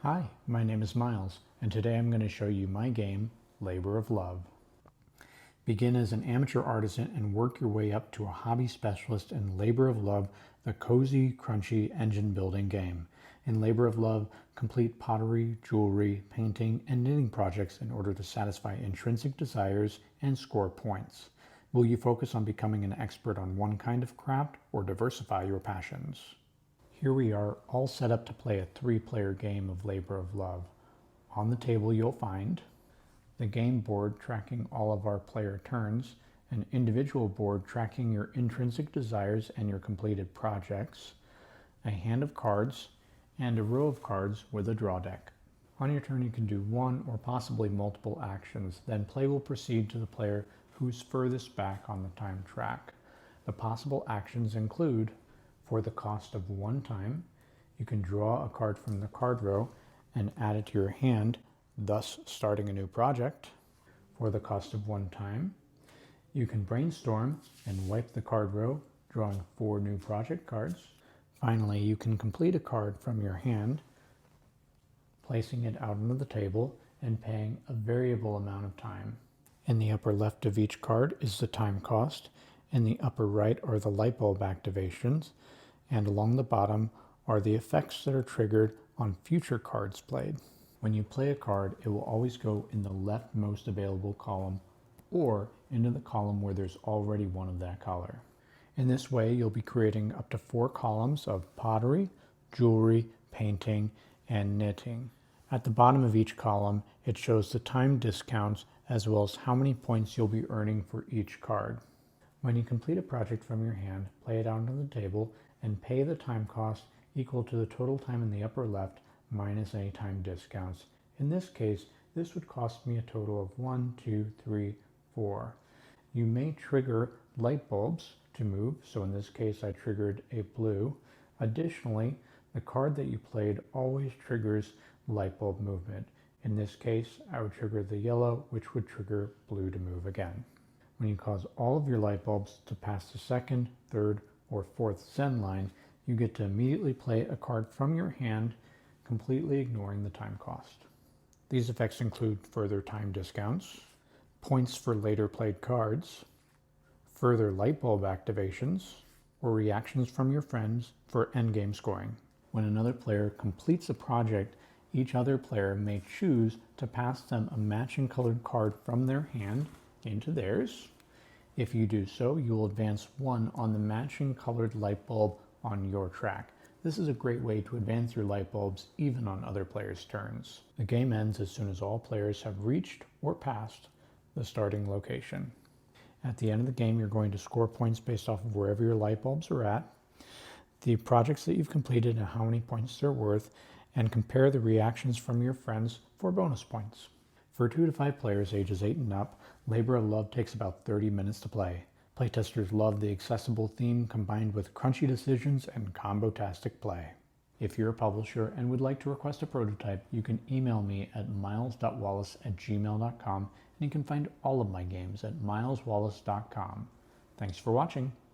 Hi, my name is Miles, and today I'm going to show you my game, Labor of Love. Begin as an amateur artisan and work your way up to a hobby specialist in Labor of Love, the cozy, crunchy engine building game. In Labor of Love, complete pottery, jewelry, painting, and knitting projects in order to satisfy intrinsic desires and score points. Will you focus on becoming an expert on one kind of craft or diversify your passions? Here we are, all set up to play a 3-player game of Labor of Love. On the table you'll find the game board tracking all of our player turns, an individual board tracking your intrinsic desires and your completed projects, a hand of cards, and a row of cards with a draw deck. On your turn you can do one or possibly multiple actions, then play will proceed to the player who's furthest back on the time track. The possible actions include: for the cost of 1 time, you can draw a card from the card row and add it to your hand, thus starting a new project. For the cost of 1 time, you can brainstorm and wipe the card row, drawing 4 new project cards. Finally, you can complete a card from your hand, placing it out onto the table and paying a variable amount of time. In the upper left of each card is the time cost, in the upper right are the light bulb activations, and along the bottom are the effects that are triggered on future cards played. When you play a card, it will always go in the leftmost available column or into the column where there's already one of that color. In this way, you'll be creating up to 4 columns of pottery, jewelry, painting, and knitting. At the bottom of each column, it shows the time discounts as well as how many points you'll be earning for each card. When you complete a project from your hand, play it out onto the table and pay the time cost equal to the total time in the upper left minus any time discounts. In this case, this would cost me a total of 1, 2, 3, 4. You may trigger light bulbs to move, so in this case I triggered a blue. Additionally, the card that you played always triggers light bulb movement. In this case, I would trigger the yellow, which would trigger blue to move again. When you cause all of your light bulbs to pass the 2nd, 3rd, or 4th send line, you get to immediately play a card from your hand, completely ignoring the time cost. These effects include further time discounts, points for later played cards, further light bulb activations, or reactions from your friends for endgame scoring. When another player completes a project, each other player may choose to pass them a matching colored card from their hand into theirs. If you do so, you will advance 1 on the matching colored light bulb on your track. This is a great way to advance your light bulbs even on other players' turns. The game ends as soon as all players have reached or passed the starting location. At the end of the game, you're going to score points based off of wherever your light bulbs are at, the projects that you've completed and how many points they're worth, and compare the reactions from your friends for bonus points. For 2 to 5 players ages 8 and up, Labor of Love takes about 30 minutes to play. Playtesters love the accessible theme combined with crunchy decisions and combo-tastic play. If you're a publisher and would like to request a prototype, you can email me at miles.wallace@gmail.com, and you can find all of my games at mileswallace.com. Thanks for watching.